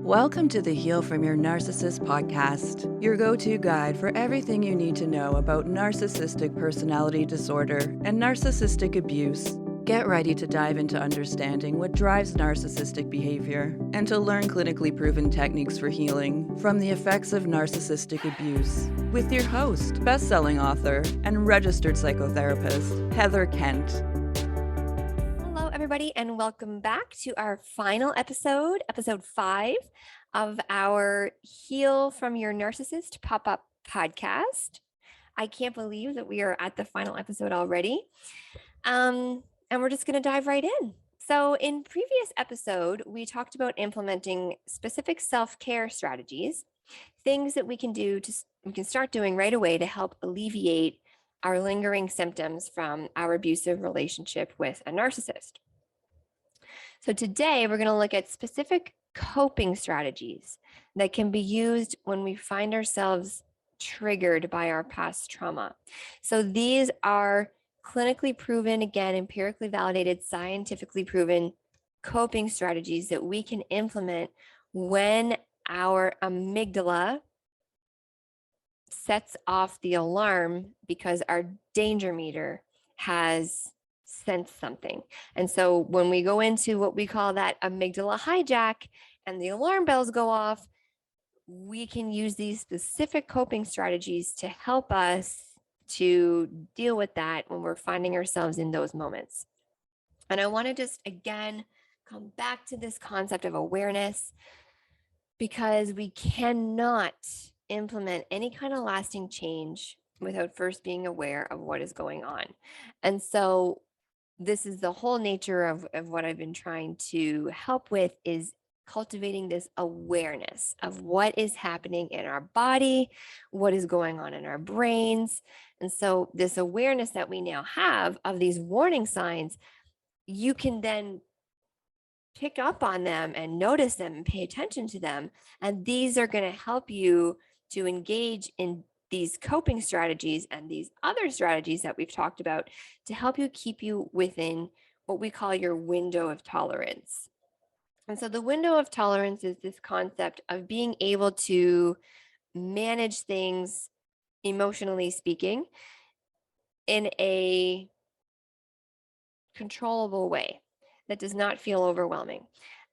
Welcome to the Heal from Your Narcissist podcast, your go-to guide for everything you need to know about narcissistic personality disorder and narcissistic abuse. Get ready to dive into understanding what drives narcissistic behavior and to learn clinically proven techniques for healing from the effects of narcissistic abuse with your host, best-selling author, and registered psychotherapist, Heather Kent. Hello, everybody, and welcome back to our final episode 5 of our Heal from Your Narcissist pop-up podcast. I can't believe that we are at the final episode already. And we're just going to dive right in. So in previous episode, we talked about implementing specific self-care strategies, things that we can start doing right away to help alleviate our lingering symptoms from our abusive relationship with a narcissist. So today we're going to look at specific coping strategies that can be used when we find ourselves triggered by our past trauma. So these are clinically proven, again, empirically validated, scientifically proven coping strategies that we can implement when our amygdala sets off the alarm because our danger meter has sensed something. And so when we go into what we call that amygdala hijack and the alarm bells go off, we can use these specific coping strategies to help us to deal with that when we're finding ourselves in those moments. And I want to just again come back to this concept of awareness, because we cannot implement any kind of lasting change without first being aware of what is going on. And so this is the whole nature of what I've been trying to help with, is cultivating this awareness of what is happening in our body, what is going on in our brains. And so this awareness that we now have of these warning signs, you can then pick up on them and notice them and pay attention to them. And these are going to help you to engage in these coping strategies and these other strategies that we've talked about to help you keep you within what we call your window of tolerance. And so the window of tolerance is this concept of being able to manage things, emotionally speaking, in a controllable way that does not feel overwhelming.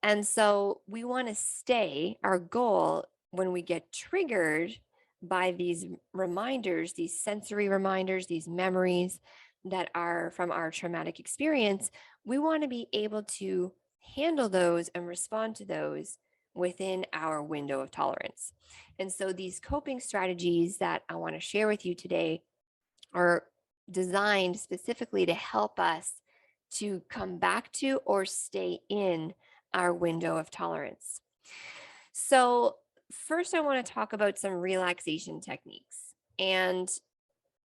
And so we want to stay, our goal when we get triggered by these reminders, these sensory reminders, these memories that are from our traumatic experience, we want to be able to handle those and respond to those within our window of tolerance. And so these coping strategies that I want to share with you today are designed specifically to help us to come back to or stay in our window of tolerance. So first, I want to talk about some relaxation techniques. And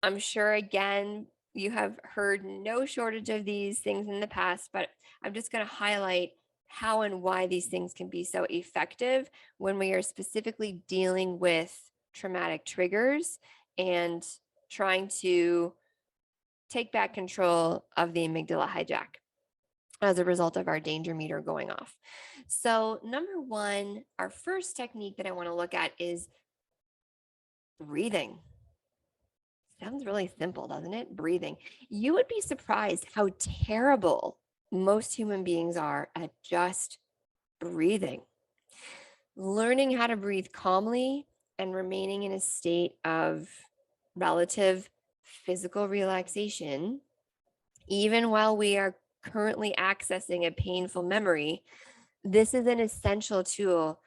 I'm sure, again, you have heard no shortage of these things in the past, but I'm just going to highlight how and why these things can be so effective when we are specifically dealing with traumatic triggers and trying to take back control of the amygdala hijack as a result of our danger meter going off. So number one, our first technique that I want to look at is breathing. Sounds really simple, doesn't it? Breathing. You would be surprised how terrible most human beings are at just breathing. Learning how to breathe calmly and remaining in a state of relative physical relaxation, even while we are currently accessing a painful memory, this is an essential tool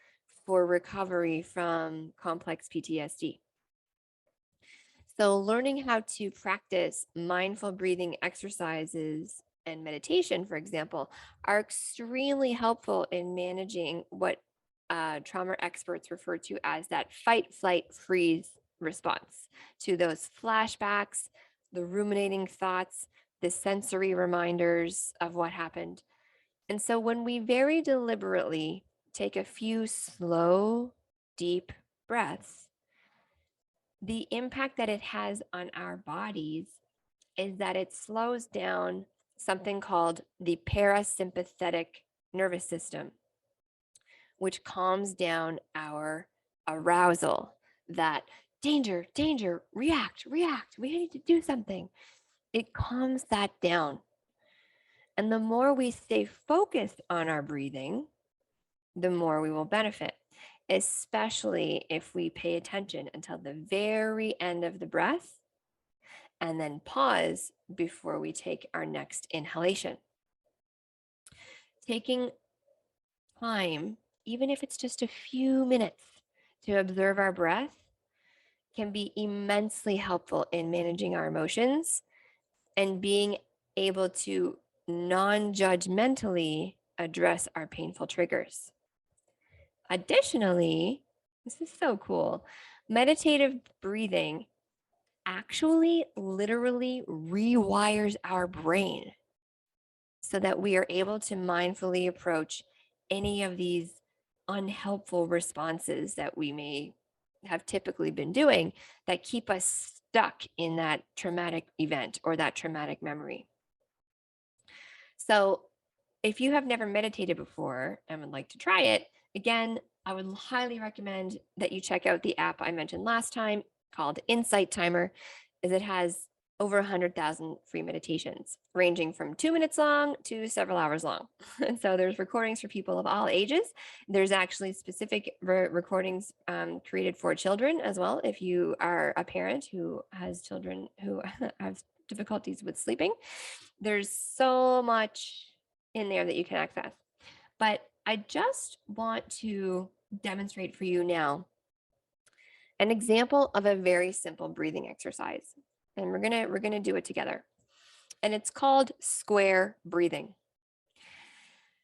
for recovery from complex PTSD. So learning how to practice mindful breathing exercises and meditation, for example, are extremely helpful in managing what trauma experts refer to as that fight, flight, freeze response to those flashbacks, the ruminating thoughts, the sensory reminders of what happened. And so when we very deliberately take a few slow, deep breaths, the impact that it has on our bodies is that it slows down something called the parasympathetic nervous system, which calms down our arousal, that danger, danger, react, react, we need to do something. It calms that down. And the more we stay focused on our breathing, the more we will benefit, especially if we pay attention until the very end of the breath and then pause before we take our next inhalation. Taking time, even if it's just a few minutes, to observe our breath can be immensely helpful in managing our emotions and being able to non-judgmentally address our painful triggers. Additionally, this is so cool, meditative breathing actually literally rewires our brain so that we are able to mindfully approach any of these unhelpful responses that we may have typically been doing that keep us stuck in that traumatic event or that traumatic memory. So, if you have never meditated before and would like to try it, again, I would highly recommend that you check out the app I mentioned last time called Insight Timer, as it has over 100,000 free meditations, ranging from 2 minutes long to several hours long. And so there's recordings for people of all ages. There's actually specific recordings created for children as well. If you are a parent who has children who have difficulties with sleeping, there's so much in there that you can access. But I just want to demonstrate for you now an example of a very simple breathing exercise. And we're gonna do it together. And it's called square breathing.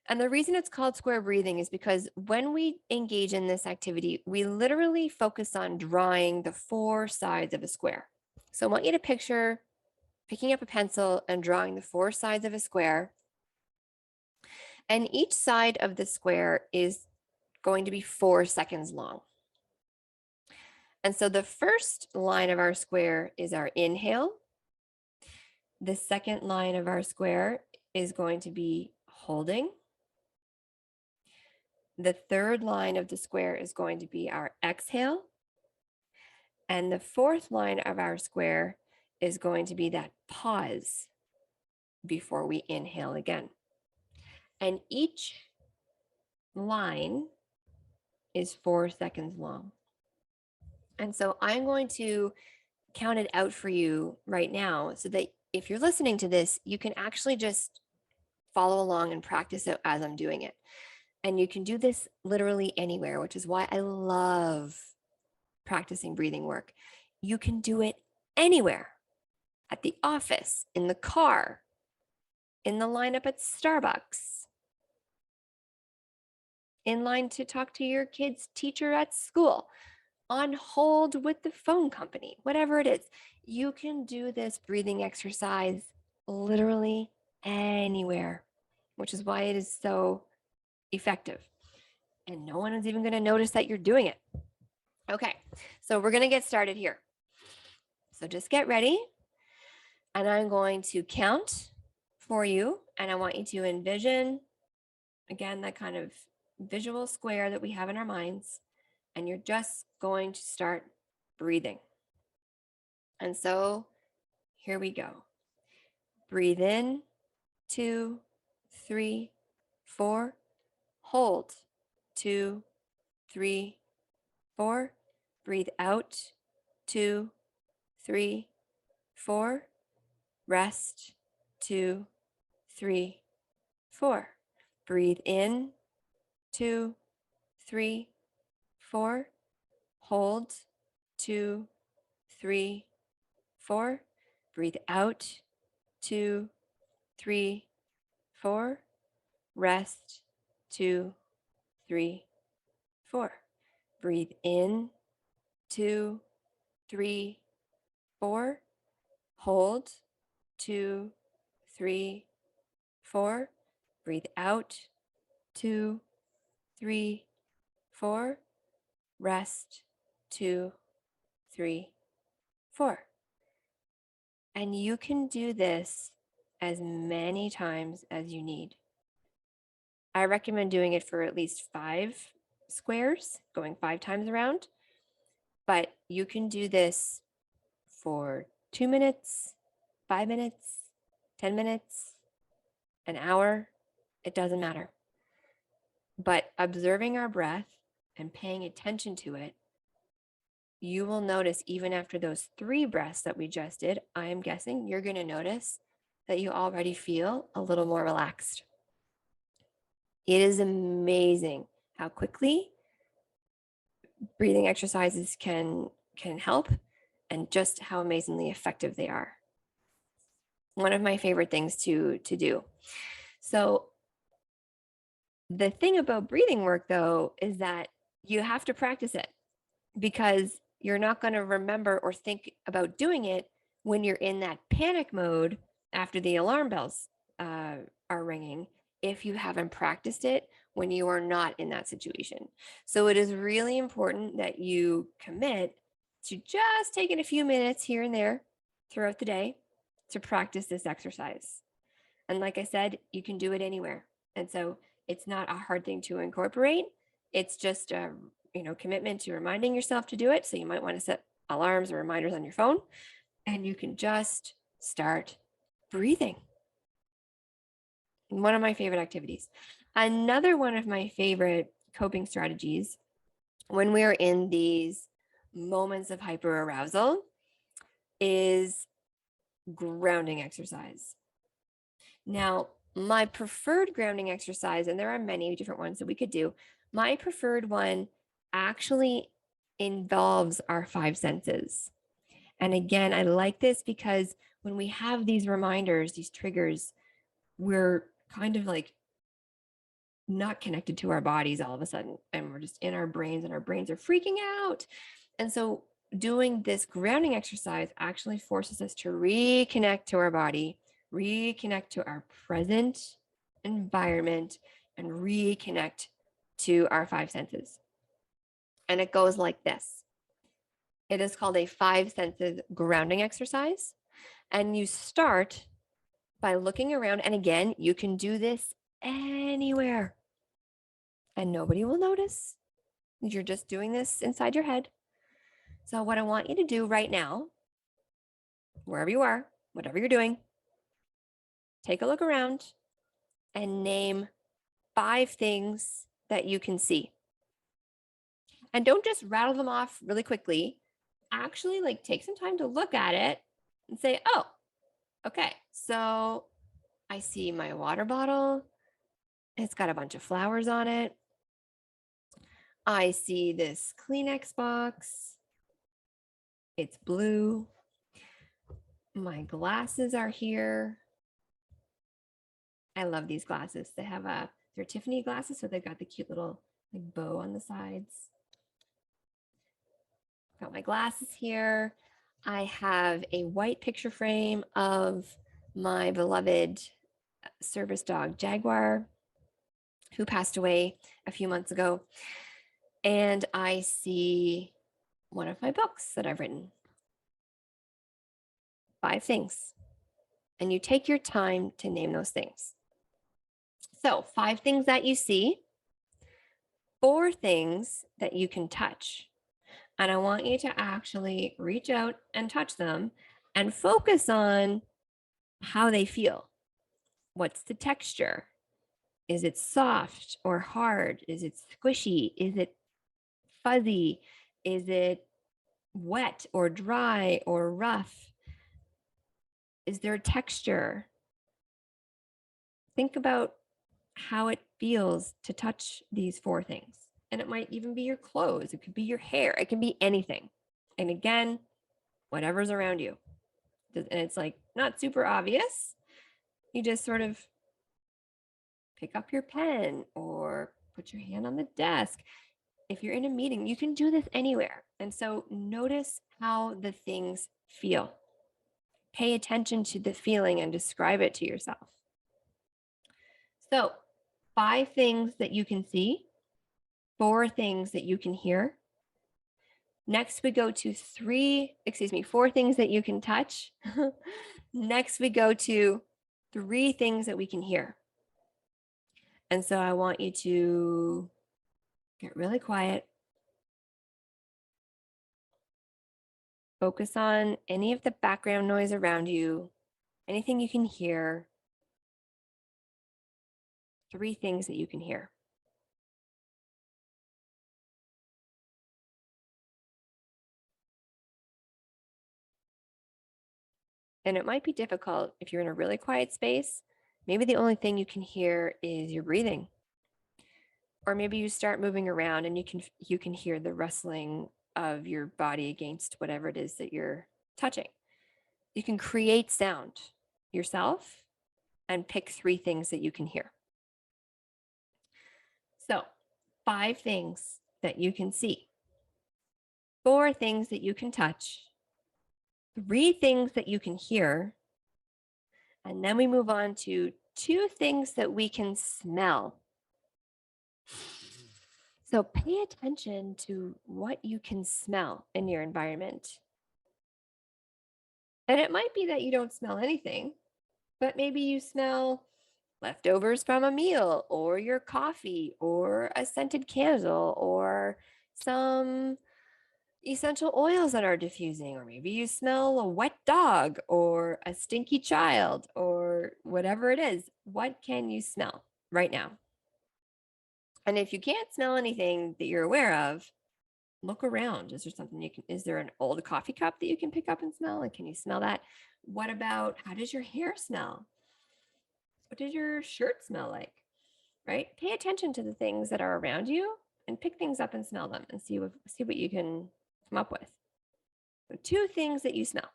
And the reason it's called square breathing is because when we engage in this activity, we literally focus on drawing the four sides of a square. So I want you to picture picking up a pencil and drawing the four sides of a square. And each side of the square is going to be 4 seconds long. And so the first line of our square is our inhale. The second line of our square is going to be holding. The third line of the square is going to be our exhale. And the fourth line of our square is going to be that pause before we inhale again. And each line is 4 seconds long. And so I'm going to count it out for you right now so that if you're listening to this, you can actually just follow along and practice it as I'm doing it. And you can do this literally anywhere, which is why I love practicing breathing work. You can do it anywhere, at the office, in the car, in the lineup at Starbucks, in line to talk to your kid's teacher at school, on hold with the phone company, whatever it is. You can do this breathing exercise literally anywhere, which is why it is so effective. And no one is even going to notice that you're doing it. Okay, so we're going to get started here. So just get ready. And I'm going to count for you. And I want you to envision, again, that kind of visual square that we have in our minds. And you're just going to start breathing. And so here we go. Breathe in, 2, 3, 4. Hold, 2, 3, 4. Breathe out, 2, 3, 4. Rest, 2, 3, 4. Breathe in, 2, 3, 4. Hold, 2, 3, 4. Breathe out, 2, 3, 4. Rest, 2, 3, 4. Breathe in, 2, 3, 4. Hold, 2, 3, 4. Breathe out, 2, 3, 4. Rest, 2, 3, 4. And you can do this as many times as you need. I recommend doing it for at least 5 squares, going 5 times around, but you can do this for 2 minutes, 5 minutes, 10 minutes, an hour. It doesn't matter. But observing our breath and paying attention to it, you will notice even after those 3 breaths that we just did, I am guessing you're going to notice that you already feel a little more relaxed. It is amazing how quickly breathing exercises can help and just how amazingly effective they are. One of my favorite things to do. So the thing about breathing work, though, is that you have to practice it because you're not going to remember or think about doing it when you're in that panic mode after the alarm bells are ringing if you haven't practiced it when you are not in that situation. So it is really important that you commit to just taking a few minutes here and there throughout the day to practice this exercise. And like I said, you can do it anywhere. And so it's not a hard thing to incorporate. It's just a commitment to reminding yourself to do it. So you might want to set alarms or reminders on your phone, and you can just start breathing. One of my favorite activities. Another one of my favorite coping strategies when we are in these moments of hyperarousal is grounding exercise. Now, my preferred grounding exercise, and there are many different ones that we could do, my preferred one actually involves our 5 senses. And again, I like this because when we have these reminders, these triggers, we're kind of like not connected to our bodies all of a sudden, and we're just in our brains, and our brains are freaking out. And so doing this grounding exercise actually forces us to reconnect to our body, reconnect to our present environment, and reconnect to our 5 senses. And it goes like this. It is called a 5 senses grounding exercise. And you start by looking around. And again, you can do this anywhere and nobody will notice. You're just doing this inside your head. So what I want you to do right now, wherever you are, whatever you're doing, take a look around and name 5 things that you can see. And don't just rattle them off really quickly. Actually, take some time to look at it and say, oh, okay, so I see my water bottle. It's got a bunch of flowers on it. I see this Kleenex box. It's blue. My glasses are here. I love these glasses. They're Tiffany glasses, so they've got the cute little bow on the sides. Got my glasses here. I have a white picture frame of my beloved service dog, Jaguar, who passed away a few months ago. And I see one of my books that I've written. 5 things. And you take your time to name those things. So 5 things that you see, 4 things that you can touch. And I want you to actually reach out and touch them and focus on how they feel. What's the texture? Is it soft or hard? Is it squishy? Is it fuzzy? Is it wet or dry or rough? Is there texture? Think about how it feels to touch these 4 things. And it might even be your clothes. It could be your hair. It can be anything. And again, whatever's around you. And it's not super obvious. You just sort of pick up your pen or put your hand on the desk. If you're in a meeting, you can do this anywhere. And so notice how the things feel. Pay attention to the feeling and describe it to yourself. So 5 things that you can see, 4 things that you can hear. Next, we go to 4 things that you can touch. Next, we go to 3 things that we can hear. And so I want you to Get really quiet. Focus on any of the background noise around you, anything you can hear. 3 things that you can hear. And it might be difficult if you're in a really quiet space. Maybe the only thing you can hear is your breathing. Or maybe you start moving around and you can hear the rustling of your body against whatever it is that you're touching. You can create sound yourself and pick 3 things that you can hear. So, 5 things that you can see, 4 things that you can touch, 3 things that you can hear, and then we move on to 2 things that we can smell. So pay attention to what you can smell in your environment. And it might be that you don't smell anything, but maybe you smell leftovers from a meal or your coffee or a scented candle or some essential oils that are diffusing, or maybe you smell a wet dog or a stinky child or whatever it is. What can you smell right now? And if you can't smell anything that you're aware of, look around. Is there something is there an old coffee cup that you can pick up and smell? And can you smell that? What about, how does your hair smell? What does your shirt smell like? Right? Pay attention to the things that are around you and pick things up and smell them and see what you can come up with. So 2 things that you smell.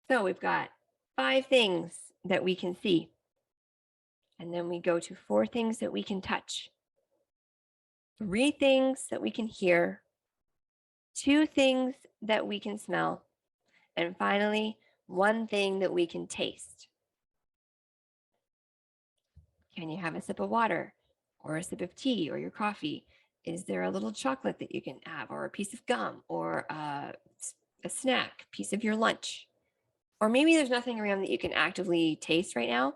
So we've got 5 things that we can see. And then we go to 4 things that we can touch, 3 things that we can hear, 2 things that we can smell, and finally, 1 thing that we can taste. Can you have a sip of water or a sip of tea or your coffee? Is there a little chocolate that you can have, or a piece of gum, or a snack, piece of your lunch? Or maybe there's nothing around that you can actively taste right now,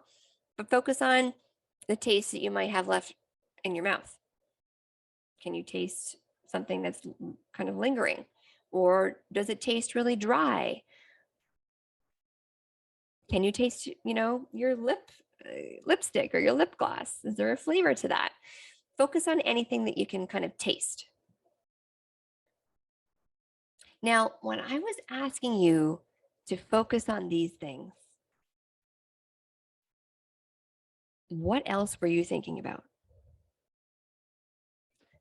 but focus on the taste that you might have left in your mouth. Can you taste something that's kind of lingering? Or does it taste really dry? Can you taste, your lipstick or your lip gloss? Is there a flavor to that? Focus on anything that you can kind of taste. Now, when I was asking you to focus on these things, what else were you thinking about?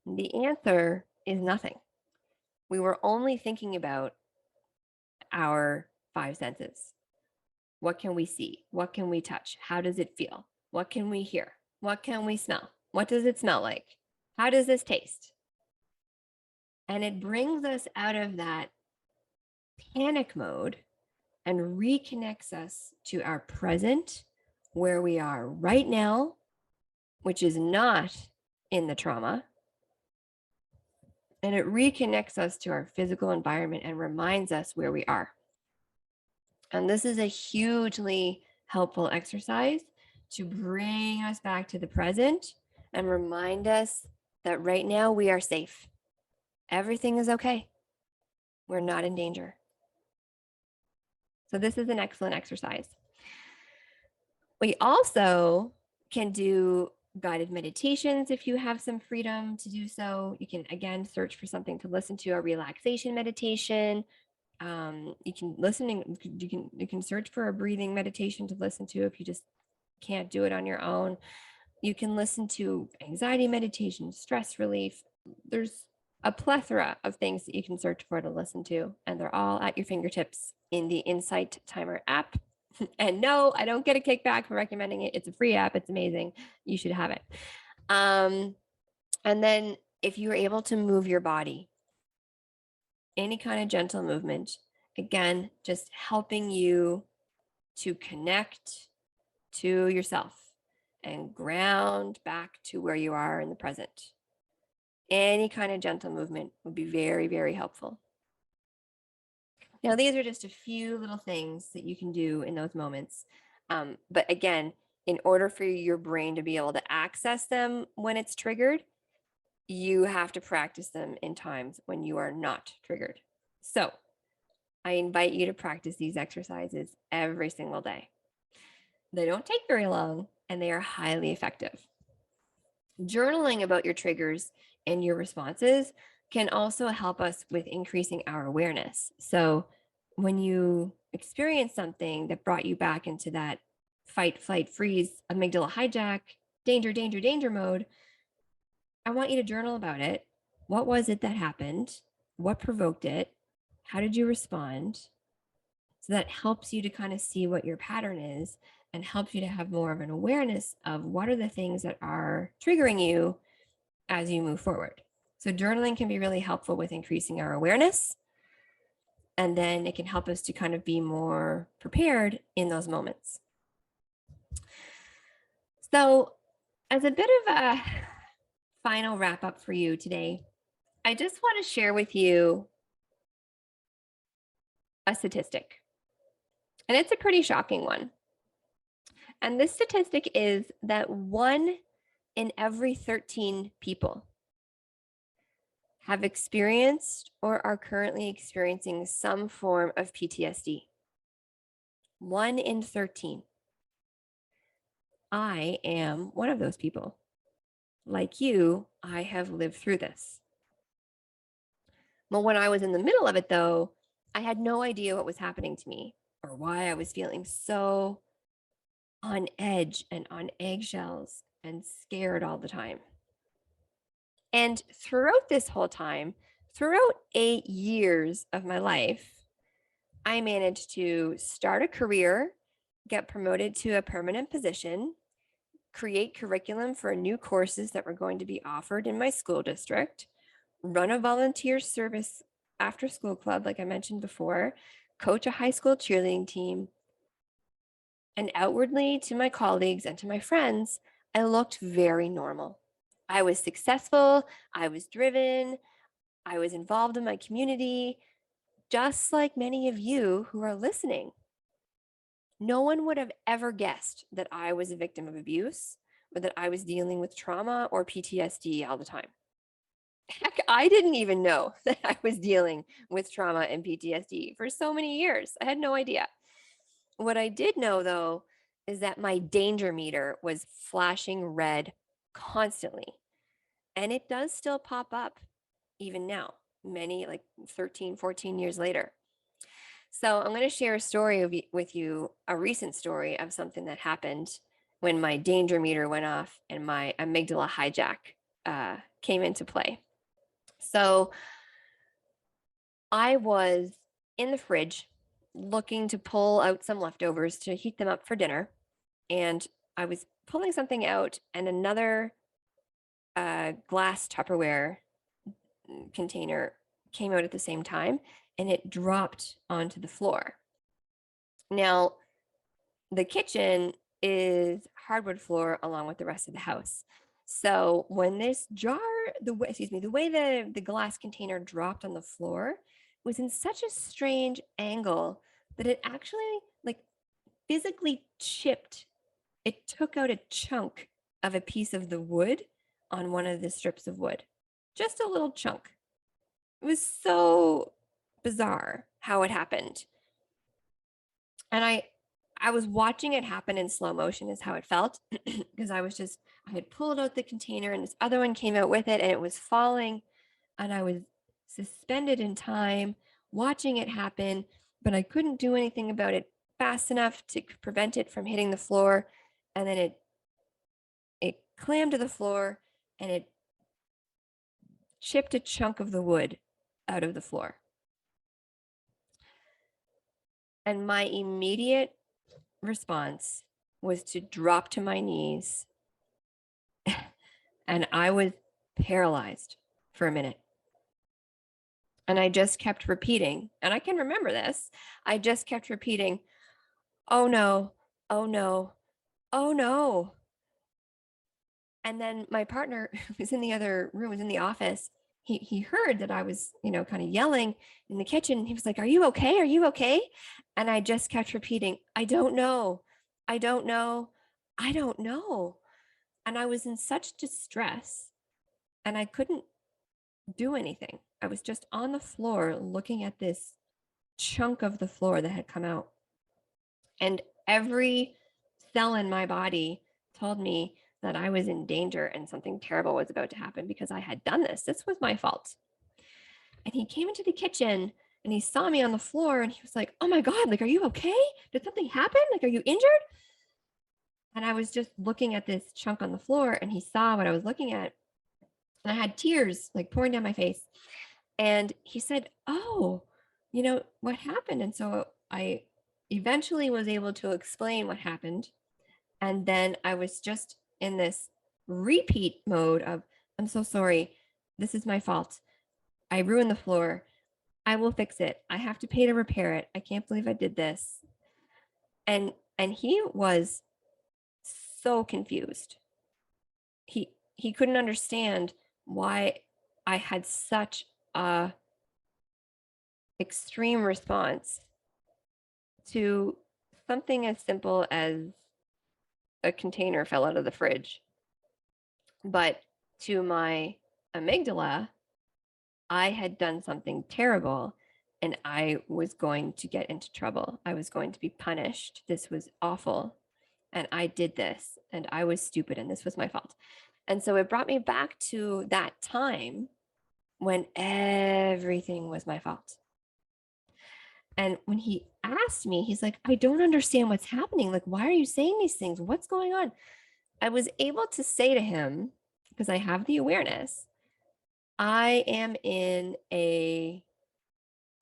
The answer is nothing. We were only thinking about our 5 senses. What can we see? What can we touch? How does it feel? What can we hear? What can we smell? What does it smell like? How does this taste? And it brings us out of that panic mode and reconnects us to our present, where we are right now, which is not in the trauma. And it reconnects us to our physical environment and reminds us where we are. And this is a hugely helpful exercise to bring us back to the present and remind us that right now we are safe. Everything is okay. We're not in danger. So this is an excellent exercise. We also can do guided meditations if you have some freedom to do so. You can, again, search for something to listen to, a relaxation meditation. You can listen and you can search for a breathing meditation to listen to if you just can't do it on your own. You can listen to anxiety meditation, stress relief. There's a plethora of things that you can search for to listen to, and they're all at your fingertips in the Insight Timer app. And no, I don't get a kickback for recommending it. It's a free app. It's amazing. You should have it. And then if you're able to move your body, any kind of gentle movement, again, just helping you to connect to yourself and ground back to where you are in the present. Any kind of gentle movement would be very, very helpful. Now, these are just a few little things that you can do in those moments. But again, in order for your brain to be able to access them when it's triggered, you have to practice them in times when you are not triggered. So I invite you to practice these exercises every single day. They don't take very long and they are highly effective. Journaling about your triggers and your responses can also help us with increasing our awareness. So when you experience something that brought you back into that fight, flight, freeze, amygdala hijack, danger, danger, danger mode, I want you to journal about it. What was it that happened? What provoked it? How did you respond? So that helps you to kind of see what your pattern is and helps you to have more of an awareness of what are the things that are triggering you as you move forward. So journaling can be really helpful with increasing our awareness. And then it can help us to kind of be more prepared in those moments. So as a bit of a final wrap up for you today, I just want to share with you a statistic. And it's a pretty shocking one. And this statistic is that 1 in every 13 people have experienced or are currently experiencing some form of PTSD. 1 in 13. I am one of those people. Like you, I have lived through this. Well, when I was in the middle of it, though, I had no idea what was happening to me or why I was feeling so on edge and on eggshells and scared all the time. And throughout this whole time, throughout 8 years of my life, I managed to start a career, get promoted to a permanent position, create curriculum for new courses that were going to be offered in my school district, run a volunteer service after school club, like I mentioned before, coach a high school cheerleading team. And outwardly to my colleagues and to my friends, I looked very normal. I was successful, I was driven, I was involved in my community, just like many of you who are listening. No one would have ever guessed that I was a victim of abuse or that I was dealing with trauma or PTSD all the time. Heck, I didn't even know that I was dealing with trauma and PTSD for so many years. I had no idea. What I did know, though, is that my danger meter was flashing red constantly. And it does still pop up even now, many like 13, 14 years later. So I'm going to share a story with you, a recent story of something that happened when my danger meter went off and my amygdala hijack came into play. So I was in the fridge looking to pull out some leftovers to heat them up for dinner. And I was pulling something out, and another glass Tupperware container came out at the same time, and it dropped onto the floor. Now, the kitchen is hardwood floor along with the rest of the house. So when this jar, the way the glass container dropped on the floor was in such a strange angle that it actually like physically chipped. It took out a chunk of a piece of the wood on one of the strips of wood, just a little chunk. It was so bizarre how it happened. And I was watching it happen in slow motion is how it felt because I had pulled out the container and this other one came out with it and it was falling and I was suspended in time watching it happen, but I couldn't do anything about it fast enough to prevent it from hitting the floor. And then it clammed to the floor and it chipped a chunk of the wood out of the floor. And my immediate response was to drop to my knees and I was paralyzed for a minute. And I just kept repeating, and I can remember this. I just kept repeating, oh no, oh no, oh no. And then my partner who was in the other room, was in the office. He heard that I was, kind of yelling in the kitchen. He was like, are you okay? Are you okay? And I just kept repeating, I don't know. I don't know. I don't know. And I was in such distress and I couldn't do anything. I was just on the floor looking at this chunk of the floor that had come out. And every cell in my body told me that I was in danger and something terrible was about to happen because I had done this. This was my fault. And he came into the kitchen and he saw me on the floor and he was like, "Oh my God, like, are you okay? Did something happen? Like, are you injured?" And I was just looking at this chunk on the floor and he saw what I was looking at. And I had tears like pouring down my face. And he said, "Oh, what happened?" And so I eventually was able to explain what happened. And then I was just in this repeat mode of, "I'm so sorry. This is my fault. I ruined the floor. I will fix it. I have to pay to repair it. I can't believe I did this." And he was so confused. He couldn't understand why I had such a extreme response to something as simple as a container fell out of the fridge. But to my amygdala, I had done something terrible and I was going to get into trouble. I was going to be punished. This was awful. And I did this and I was stupid and this was my fault. And so it brought me back to that time when everything was my fault. And when he asked me, he's like, "I don't understand what's happening. Like, why are you saying these things? What's going on?" I was able to say to him, because I have the awareness, I am in a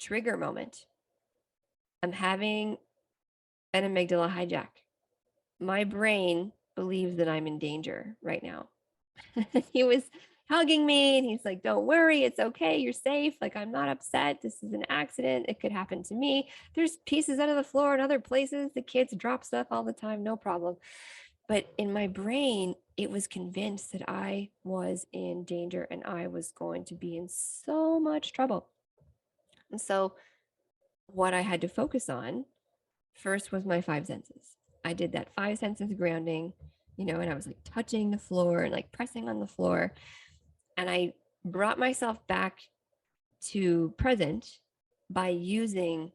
trigger moment. I'm having an amygdala hijack. My brain believes that I'm in danger right now. He was hugging me and he's like, "Don't worry, it's okay. You're safe. Like, I'm not upset. This is an accident. It could happen to me. There's pieces out of the floor and other places. The kids drop stuff all the time. No problem." But in my brain, it was convinced that I was in danger and I was going to be in so much trouble. And so, what I had to focus on first was my five senses. I did that five senses grounding, and I was like touching the floor and like pressing on the floor. And I brought myself back to present by using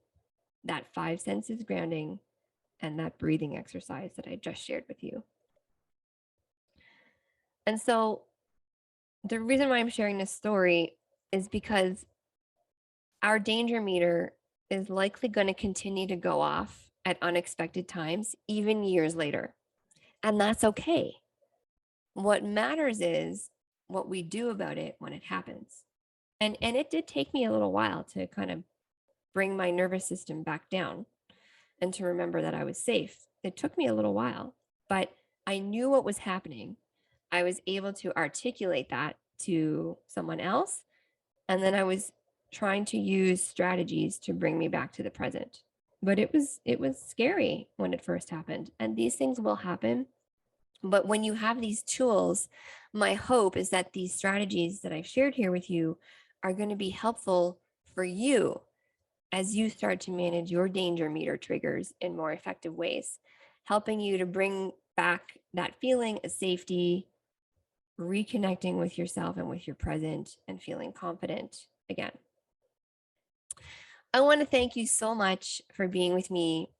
that five senses grounding and that breathing exercise that I just shared with you. And so the reason why I'm sharing this story is because our danger meter is likely going to continue to go off at unexpected times, even years later. And that's okay. What matters is what we do about it when it happens. And it did take me a little while to kind of bring my nervous system back down and to remember that I was safe. It took me a little while, but I knew what was happening. I was able to articulate that to someone else. And then I was trying to use strategies to bring me back to the present. But it was scary when it first happened. And these things will happen. But when you have these tools, my hope is that these strategies that I've shared here with you are going to be helpful for you as you start to manage your danger meter triggers in more effective ways, helping you to bring back that feeling of safety, reconnecting with yourself and with your present, and feeling confident again. I want to thank you so much for being with me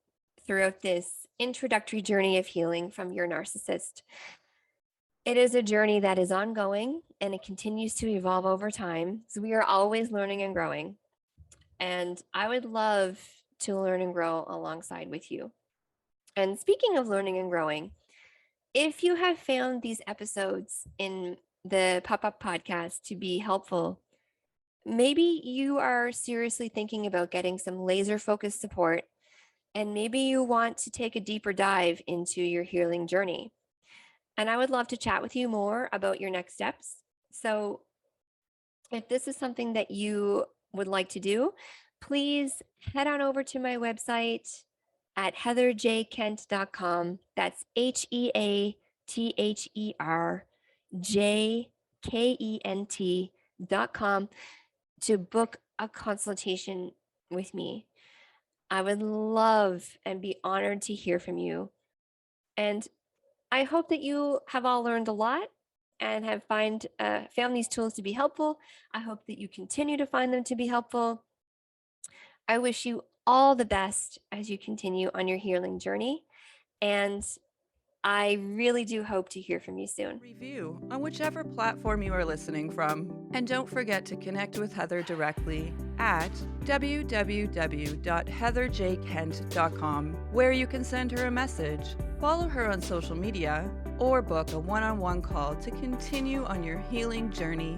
throughout this introductory journey of healing from your narcissist. It is a journey that is ongoing and it continues to evolve over time. So we are always learning and growing. And I would love to learn and grow alongside with you. And speaking of learning and growing, if you have found these episodes in the Pop-Up Podcast to be helpful, maybe you are seriously thinking about getting some laser-focused support, and maybe you want to take a deeper dive into your healing journey. And I would love to chat with you more about your next steps. So if this is something that you would like to do, please head on over to my website at heatherjkent.com. That's HeatherJkent.com to book a consultation with me. I would love and be honored to hear from you. And I hope that you have all learned a lot. and have found these tools to be helpful. I hope that you continue to find them to be helpful. I wish you all the best as you continue on your healing journey. And I really do hope to hear from you soon. Review on whichever platform you are listening from. And don't forget to connect with Heather directly at www.heatherjkent.com, where you can send her a message, follow her on social media, or book a one-on-one call to continue on your healing journey.